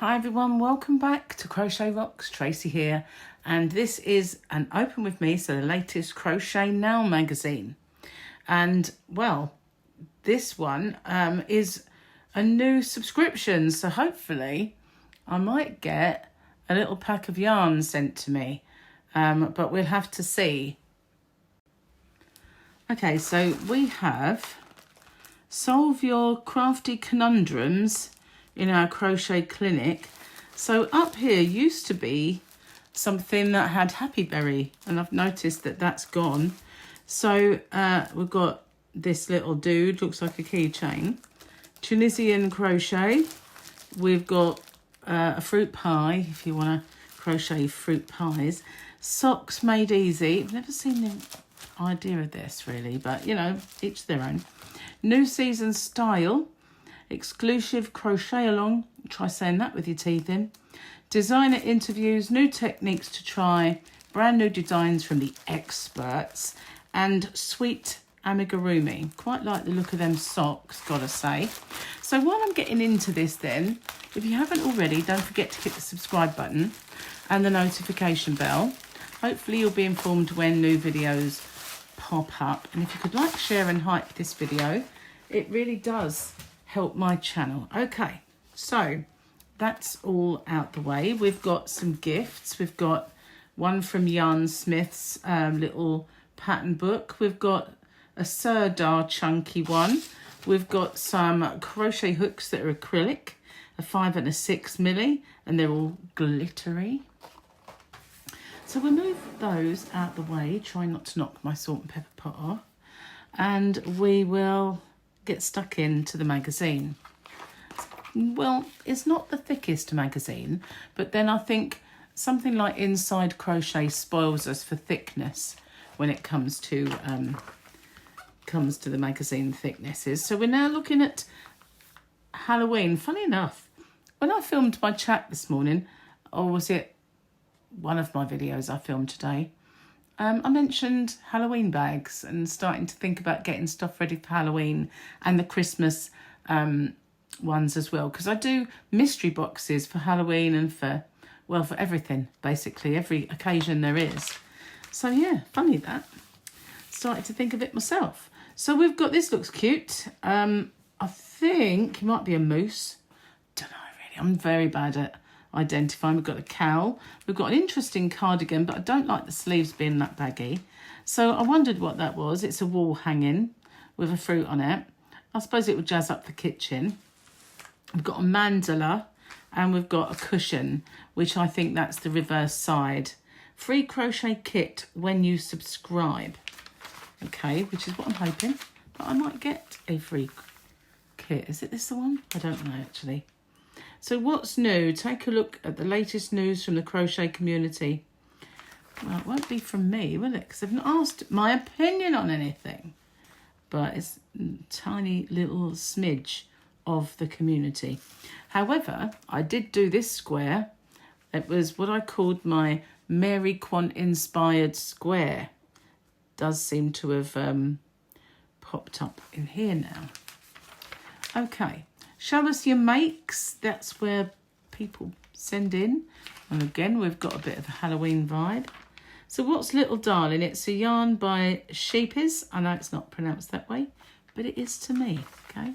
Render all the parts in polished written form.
Hi everyone, welcome back to Crochet Rocks. Tracy here, and this is an Open With Me, so the latest Crochet Now magazine. And well, this one is a new subscription, so hopefully I might get a little pack of yarn sent to me, but we'll have to see. Okay, so we have Solve Your Crafty Conundrums in our crochet clinic. So up here used to be something that had Happy Berry, and I've noticed that that's gone. So we've got this little dude, looks like a keychain. Tunisian crochet. We've got a fruit pie, if you want to crochet fruit pies. Socks made easy. I've never seen the idea of this really, but you know, each their own. New season style. Exclusive crochet along, try saying that with your teeth in. Designer interviews, new techniques to try, brand new designs from the experts, and sweet amigurumi. Quite like the look of them socks, gotta say. So while I'm getting into this then, if you haven't already, don't forget to hit the subscribe button and the notification bell. Hopefully you'll be informed when new videos pop up. And if you could like, share and hype this video, it really does help my channel. Okay, so that's all out the way. We've got some gifts. We've got one from Yarnsmiths, little pattern book. We've got a Sirdar Chunky one. We've got some crochet hooks that are acrylic, a 5 and a 6 milli, and they're all glittery. So we'll move those out the way, try not to knock my salt and pepper pot off, and we will get stuck into the magazine. Well, it's not the thickest magazine, but then I think something like Inside Crochet spoils us for thickness when it comes to the magazine thicknesses. So we're now looking at Halloween. Funny enough, when I filmed my chat this morning, or was it one of my videos I filmed today, I mentioned Halloween bags and starting to think about getting stuff ready for Halloween and the Christmas ones as well. Because I do mystery boxes for Halloween and for everything, basically, every occasion there is. So yeah, funny that. Started to think of it myself. So we've got, this looks cute. I think it might be a moose. Don't know really, I'm very bad at identifying. We've got a cowl. We've got an interesting cardigan, but I don't like the sleeves being that baggy. So I wondered what that was. It's a wall hanging with a fruit on it. I suppose it would jazz up the kitchen. We've got a mandala and we've got a cushion, which I think that's the reverse side. Free crochet kit when you subscribe. Okay, which is what I'm hoping. But I might get a free kit. Is it this the one? I don't know actually. So what's new? Take a look at the latest news from the crochet community. Well, it won't be from me, will it? Because they've not asked my opinion on anything. But it's a tiny little smidge of the community. However, I did do this square. It was what I called my Mary Quant inspired square. Does seem to have popped up in here now. Okay. Show us your makes. That's where people send in. And again, we've got a bit of a Halloween vibe. So what's Little Darling? It's a yarn by Sheepies. I know it's not pronounced that way, but it is to me, okay?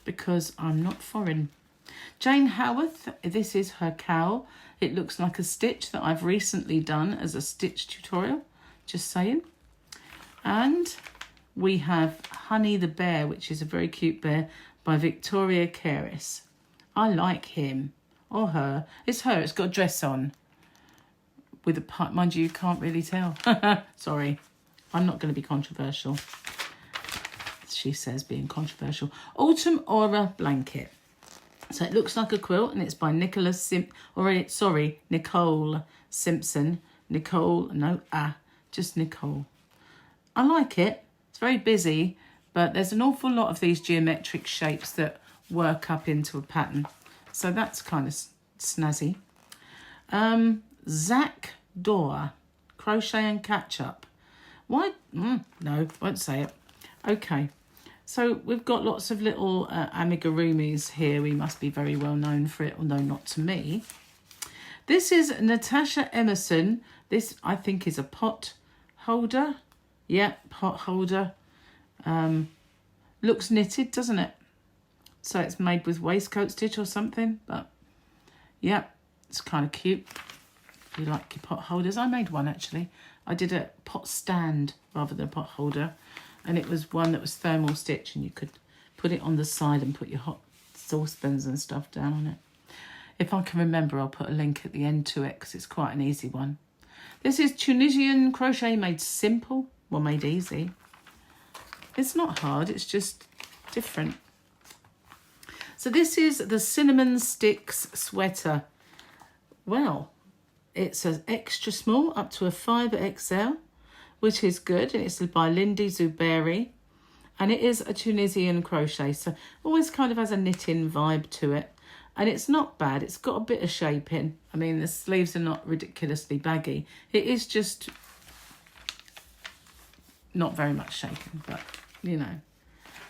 Because I'm not foreign. Jane Howarth, this is her cowl. It looks like a stitch that I've recently done as a stitch tutorial, just saying. And we have Honey the Bear, which is a very cute bear, by Victoria Kairis. I like him or her. It's her. It's got a dress on with a pipe. Mind you can't really tell. Sorry. I'm not going to be controversial. She says being controversial. Autumn Aura blanket. So it looks like a quilt and it's by Nicole Simpson. Just Nicole. I like it. It's very busy. But there's an awful lot of these geometric shapes that work up into a pattern. So that's kind of snazzy. Zach Dora, crochet and catch up. Why? No, won't say it. Okay. So we've got lots of little amigurumis here. We must be very well known for it, although not to me. This is Natasha Emerson. This, I think, is a pot holder. Yeah, pot holder. Looks knitted, doesn't it? So it's made with waistcoat stitch or something. But, yeah, it's kind of cute. If you like your pot holders. I made one, actually. I did a pot stand rather than a pot holder. And it was one that was thermal stitch. And you could put it on the side and put your hot saucepans and stuff down on it. If I can remember, I'll put a link at the end to it because it's quite an easy one. This is Tunisian crochet made simple. Well, made easy. It's not hard, it's just different. So this is the Cinnamon Sticks sweater. Well, it's an extra small up to a 5XL, which is good. And it's by Lindy Zuberi. And it is a Tunisian crochet, so always kind of has a knitting vibe to it. And it's not bad. It's got a bit of shaping. I mean, the sleeves are not ridiculously baggy. It is just not very much shaping, but, you know.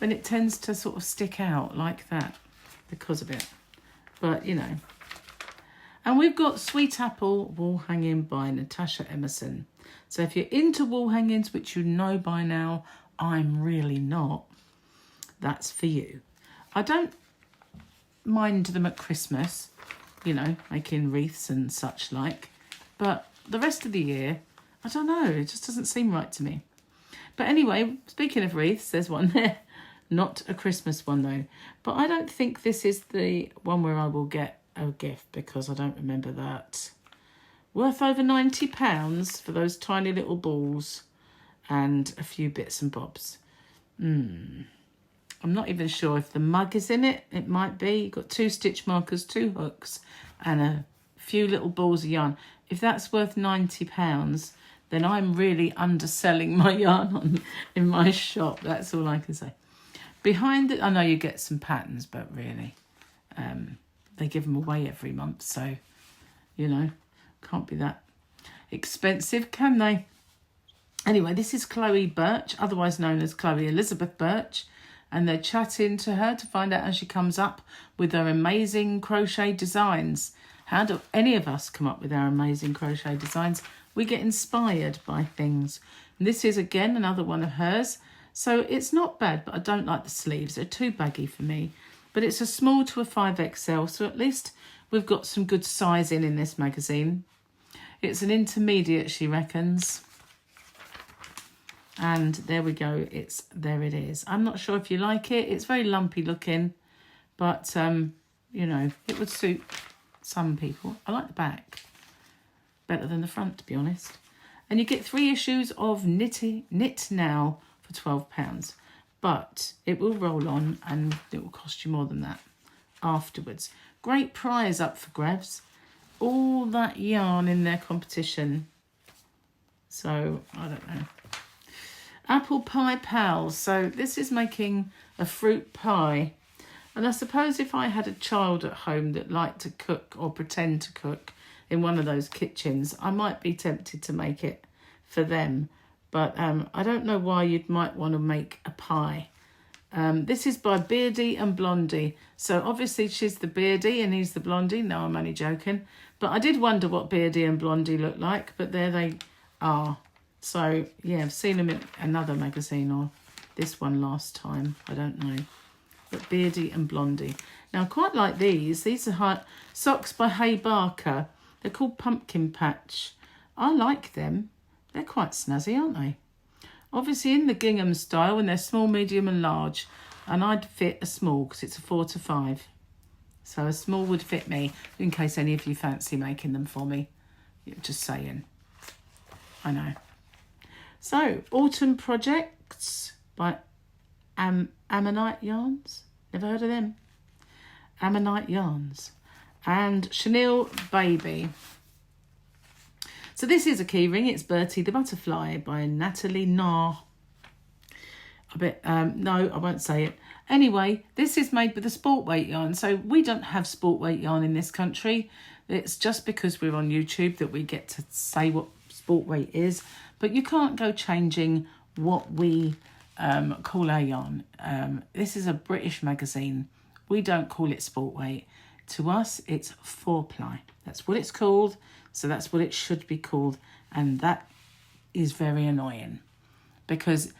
But it tends to sort of stick out like that because of it. But, you know. And we've got Sweet Apple Wall Hanging by Natasha Emerson. So if you're into wall hangings, which you know by now, I'm really not, that's for you. I don't mind them at Christmas, you know, making wreaths and such like, but the rest of the year, I don't know, it just doesn't seem right to me. But anyway, speaking of wreaths, there's one there. Not a Christmas one though, but I don't think this is the one where I will get a gift because I don't remember that. Worth over £90 for those tiny little balls and a few bits and bobs. I'm not even sure if the mug is in it. It might be. You've got 2 stitch markers, 2 hooks, and a few little balls of yarn. If that's worth £90, then I'm really underselling my yarn in my shop. That's all I can say. Behind it, I know you get some patterns, but really, they give them away every month. So, you know, can't be that expensive, can they? Anyway, this is Chloe Burch, otherwise known as Chloe Elizabeth Burch. And they're chatting to her to find out how she comes up with her amazing crochet designs. How do any of us come up with our amazing crochet designs? We get inspired by things. And this is, again, another one of hers. So it's not bad, but I don't like the sleeves. They're too baggy for me. But it's a small to a 5XL, so at least we've got some good sizing in this magazine. It's an intermediate, she reckons. And there we go, there it is. I'm not sure if you like it. It's very lumpy looking, but, you know, it would suit some people. I like the back better than the front, to be honest. And you get 3 issues of Knit Now for £12. But it will roll on and it will cost you more than that afterwards. Great prize up for grabs. All that yarn in their competition. So, I don't know. Apple Pie Pals. So this is making a fruit pie. And I suppose if I had a child at home that liked to cook or pretend to cook in one of those kitchens, I might be tempted to make it for them. But I don't know why you might want to make a pie. This is by Beardy and Blondie. So obviously she's the Beardy and he's the Blondie. No, I'm only joking. But I did wonder what Beardy and Blondie look like. But there they are. So, yeah, I've seen them in another magazine or this one last time. I don't know. But Beardy and Blondie. Now, I quite like these. These are socks by Hay Barker. They're called Pumpkin Patch. I like them. They're quite snazzy, aren't they? Obviously in the gingham style, and they're small, medium and large. And I'd fit a small because it's a 4 to 5. So a small would fit me in case any of you fancy making them for me. Just saying. I know. So, Autumn Projects by Ammonite Yarns. Never heard of them. Ammonite Yarns. And Chenille Baby. So this is a keyring. It's Bertie the Butterfly by Natalie Nah. No, I won't say it. Anyway, this is made with a sport weight yarn. So we don't have sport weight yarn in this country. It's just because we're on YouTube that we get to say what sport weight is. But you can't go changing what we call our yarn. This is a British magazine. We don't call it Sport Weight. To us, it's 4-ply. That's what it's called. So that's what it should be called. And that is very annoying. Because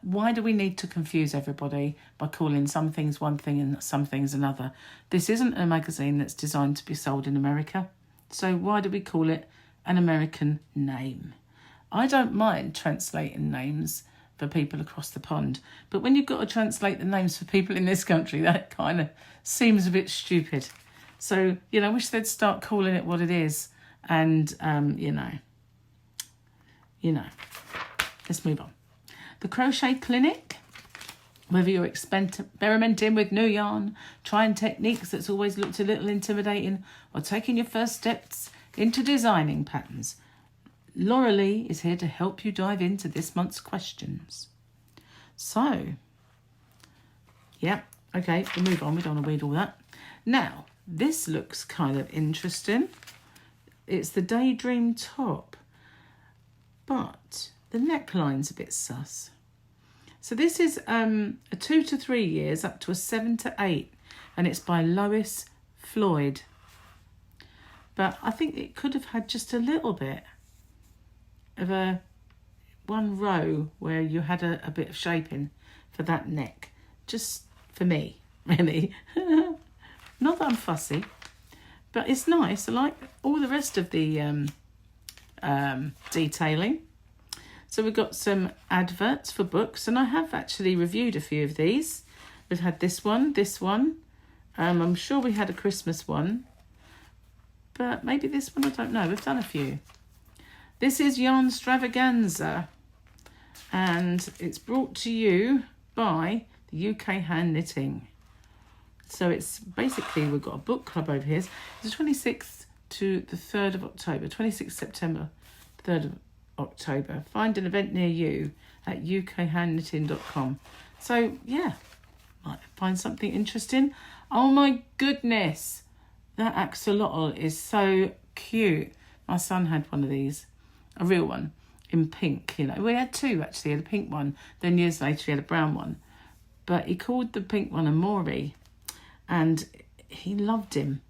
why do we need to confuse everybody by calling some things one thing and some things another? This isn't a magazine that's designed to be sold in America. So why do we call it an American name? I don't mind translating names for people across the pond. But when you've got to translate the names for people in this country, that kind of seems a bit stupid. So, you know, I wish they'd start calling it what it is. And, you know, let's move on. The Crochet Clinic. Whether you're experimenting with new yarn, trying techniques that's always looked a little intimidating, or taking your first steps into designing patterns, Laura Lee is here to help you dive into this month's questions. So, yeah, okay, we'll move on. We don't want to read all that. Now, this looks kind of interesting. It's the Daydream top, but the neckline's a bit sus. So this is a 2 to 3 years, up to a 7 to 8, and it's by Lois Floyd. But I think it could have had just a little bit of one row where you had a bit of shaping for that neck. Just for me, really. Not that I'm fussy, but it's nice. I like all the rest of the detailing. So we've got some adverts for books, and I have actually reviewed a few of these. We've had this one. I'm sure we had a Christmas one, but maybe this one, I don't know. We've done a few. This is Yarnstravaganza, and it's brought to you by the UK Hand Knitting. So it's basically, we've got a book club over here. It's the 26th to the 3rd of October, 26th September, 3rd of October. Find an event near you at ukhandknitting.com. So, yeah, might find something interesting. Oh my goodness, that axolotl is so cute. My son had one of these, a real one, in pink. You know, we had two actually, a pink one. Then years later, he had a brown one. But he called the pink one Amori, and he loved him.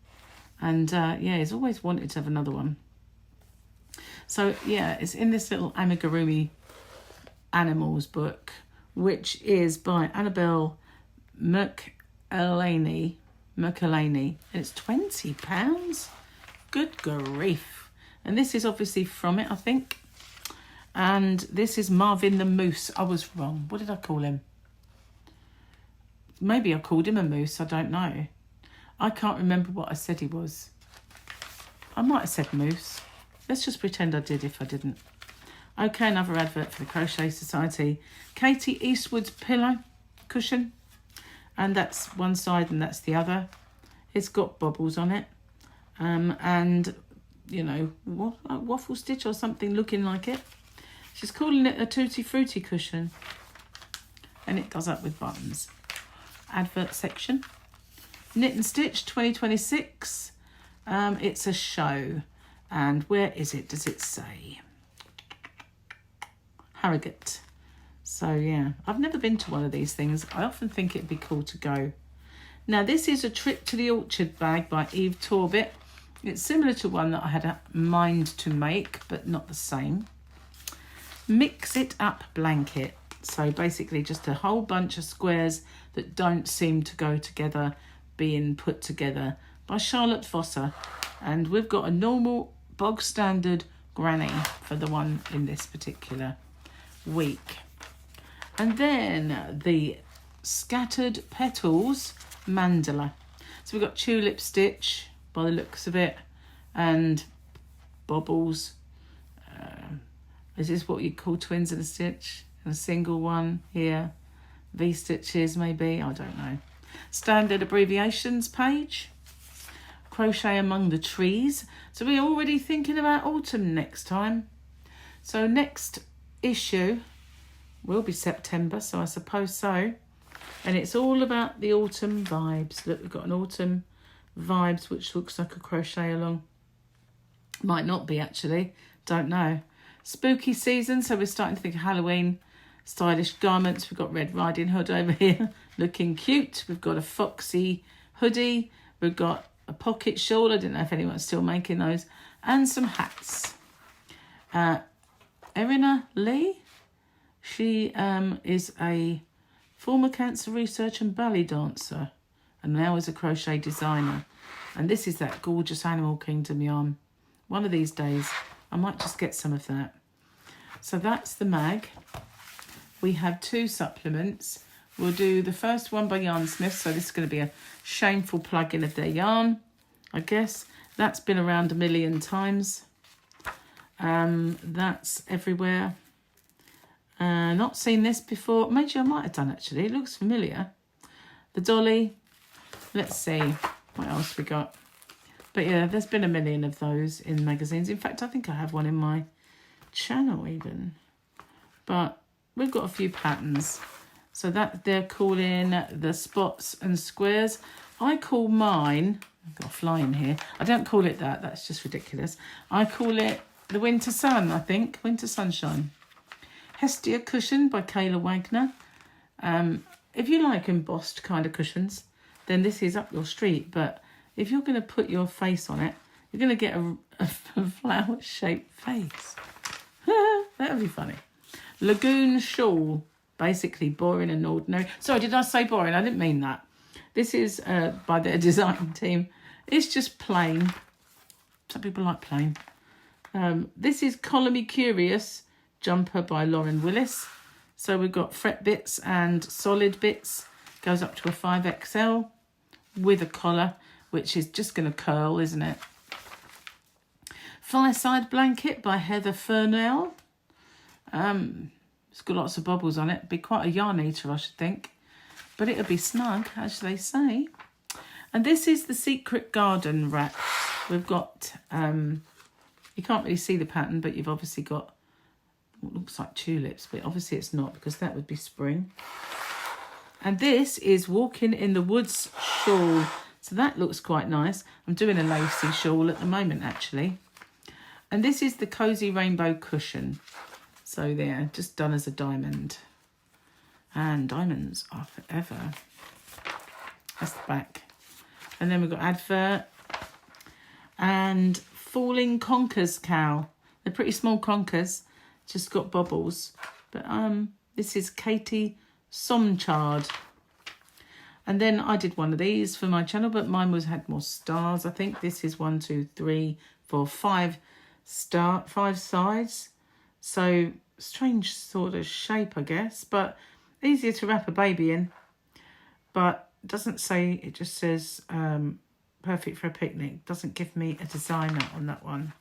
And yeah, he's always wanted to have another one. So yeah, it's in this little amigurumi animals book, which is by Annabelle Merkelani, and it's £20. Good grief. And this is obviously from it, I think. And this is Marvin the Moose. I was wrong. What did I call him? Maybe I called him a moose. I don't know. I can't remember what I said he was. I might have said moose. Let's just pretend I did if I didn't. Okay, another advert for the Crochet Society. Katie Eastwood's pillow cushion. And that's one side and that's the other. It's got bobbles on it. And, you know, waffle stitch or something looking like it. She's calling it a tutti frutti cushion. And it does up with buttons. Advert section. Knit and Stitch 2026. It's a show. And where is it? Does it say? Harrogate. So yeah, I've never been to one of these things. I often think it'd be cool to go. Now this is a Trip to the Orchard bag by Eve Torbit. It's similar to one that I had a mind to make, but not the same. Mix It Up blanket. So basically just a whole bunch of squares that don't seem to go together being put together by Charlotte Vosser. And we've got a normal bog standard granny for the one in this particular week. And then the Scattered Petals mandala. So we've got tulip stitch by the looks of it and bobbles. Is this what you call twins in a stitch? And a single one here. V-stitches maybe, I don't know. Standard abbreviations page. Crochet Among the Trees. So we're already thinking about autumn next time. So next issue will be September, so I suppose so. And it's all about the autumn vibes. Look, we've got an autumn vibes, which looks like a crochet along. Might not be actually, don't know. Spooky season, so we're starting to think of Halloween. stylish garments. We've got Red Riding Hood over here looking cute. We've got a foxy hoodie. We've got a pocket shawl. I don't know if anyone's still making those. And some hats. Erina Lee. She is a former cancer researcher and ballet dancer. And now is a crochet designer. And this is that gorgeous Animal Kingdom yarn. One of these days, I might just get some of that. So that's the mag. We have 2 supplements. We'll do the first one by Yarnsmiths. So this is going to be a shameful plug-in of their yarn, I guess. That's been around a million times. That's everywhere. Not seen this before. Maybe I might have done, actually. It looks familiar. The Dolly. Let's see what else we got. But yeah, there's been a million of those in magazines. In fact, I think I have one in my channel even. But we've got a few patterns. So that they're calling the spots and squares. I call mine, I've got a fly in here. I don't call it that. That's just ridiculous. I call it the Winter Sun, I think. Winter Sunshine. Hestia Cushion by Kayla Wagner. If you like embossed kind of cushions, then this is up your street. But if you're going to put your face on it, you're going to get a flower-shaped face. That would be funny. Lagoon Shawl. Basically boring and ordinary. Sorry, did I say boring? I didn't mean that. This is by their design team. It's just plain. Some people like plain. This is Collar Me Curious jumper by Lauren Willis. So we've got fret bits and solid bits. Goes up to a 5XL with a collar, which is just going to curl, isn't it? Fireside Blanket by Heather Furnell. It's got lots of bubbles on it. It'd be quite a yarn eater, I should think. But it'll be snug, as they say. And this is the Secret Garden wrap. We've got, you can't really see the pattern, but you've obviously got what looks like tulips. But obviously it's not, because that would be spring. And this is Walking in the Woods shawl. So that looks quite nice. I'm doing a lacy shawl at the moment, actually. And this is the Cozy Rainbow Cushion. So there, just done as a diamond. And diamonds are forever. That's the back. And then we've got Advert. And Falling Conkers Cow. They're pretty small conkers. Just got bubbles. But this is Katie Somchard. And then I did one of these for my channel, but mine had more stars. I think this is 1, 2, 3, 4, 5 sides. So strange sort of shape, I guess, but easier to wrap a baby in. But it doesn't say, it just says perfect for a picnic. Doesn't give me a designer on that one.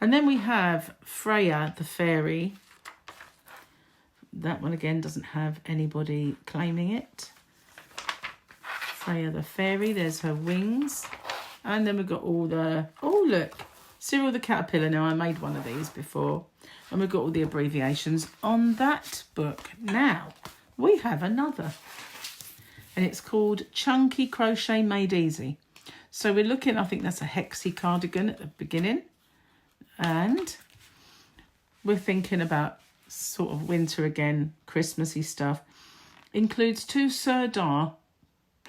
And then we have Freya the Fairy. That one again doesn't have anybody claiming it. Freya the Fairy, there's her wings. And then we've got all the, oh look, Cyril the Caterpillar. Now I made one of these before. And we've got all the abbreviations on that book. Now, we have another. And it's called Chunky Crochet Made Easy. So we're looking, I think that's a hexy cardigan at the beginning. And we're thinking about sort of winter again, Christmassy stuff. Includes 2 Sirdar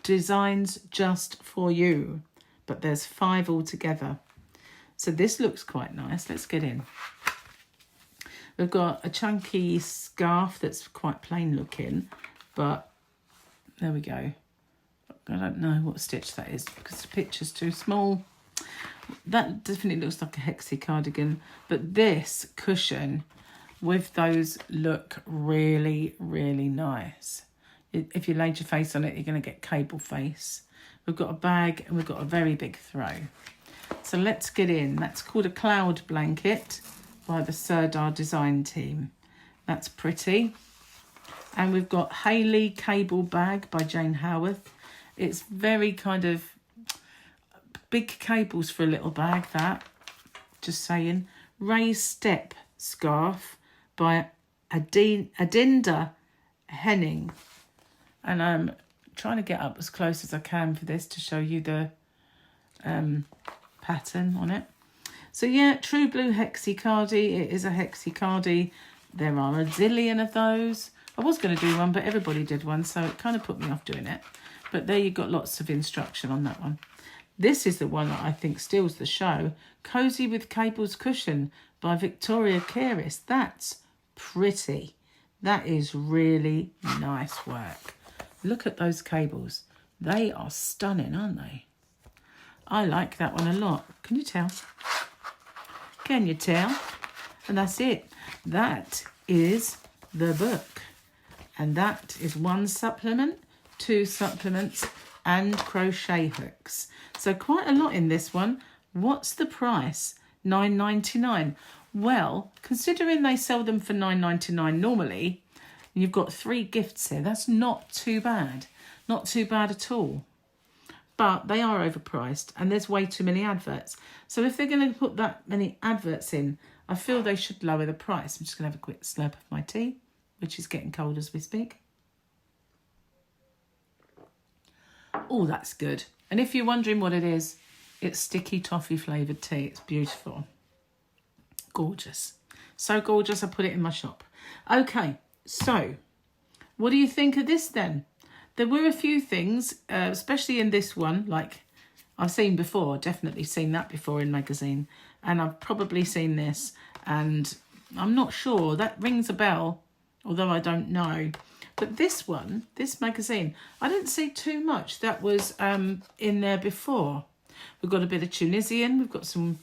designs just for you. But there's 5 altogether. So this looks quite nice. Let's get in. We've got a chunky scarf that's quite plain looking, but there we go. I don't know what stitch that is because the picture's too small. That definitely looks like a hexy cardigan, but this cushion with those look really, really nice. If you laid your face on it, you're going to get cable face. We've got a bag and we've got a very big throw. So let's get in. That's called a cloud blanket by the Sirdar design team. That's pretty. And we've got Hayley Cable Bag by Jane Howarth. It's very kind of big cables for a little bag, that. Just saying. Raised Step Scarf by Adinda Henning. And I'm trying to get up as close as I can for this to show you the pattern on it. So yeah, True Blue Hexi Cardi. It is a Hexi Cardi There are a zillion of those. I was going to do one, but everybody did one, so it kind of put me off doing it. But there you've got lots of instruction on that one. This is the one that I think steals the show. Cozy with Cables Cushion by Victoria Kairis. That's pretty. That is really nice work. Look at those cables. They are stunning, aren't they? I like that one a lot. Can you tell? Can you tell? And that's it. That is the book. And that is 1 supplement, 2 supplements, and crochet hooks. So quite a lot in this one. What's the price? $9.99. Well, considering they sell them for $9.99 normally, and you've got 3 gifts here, that's not too bad. Not too bad at all. But they are overpriced and there's way too many adverts. So if they're going to put that many adverts in, I feel they should lower the price. I'm just going to have a quick slurp of my tea, which is getting cold as we speak. Oh, that's good. And if you're wondering what it is, it's sticky toffee flavoured tea. It's beautiful. Gorgeous. So gorgeous, I put it in my shop. Okay, so what do you think of this then? There were a few things, especially in this one, like I've seen before, definitely seen that before in magazine. And I've probably seen this, and I'm not sure. That rings a bell, although I don't know. But this one, this magazine, I didn't see too much that was in there before. We've got a bit of Tunisian. We've got some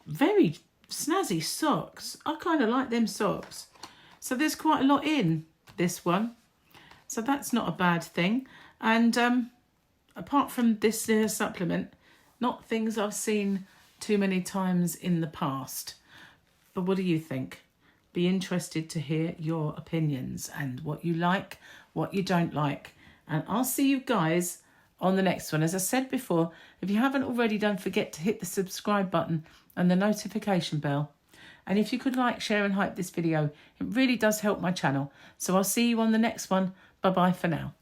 very snazzy socks. I kind of like them socks. So there's quite a lot in this one. So that's not a bad thing. And apart from this supplement, not things I've seen too many times in the past. But what do you think? Be interested to hear your opinions and what you like, what you don't like. And I'll see you guys on the next one. As I said before, if you haven't already, don't forget to hit the subscribe button and the notification bell. And if you could like, share and hype this video, it really does help my channel. So I'll see you on the next one. Bye-bye for now.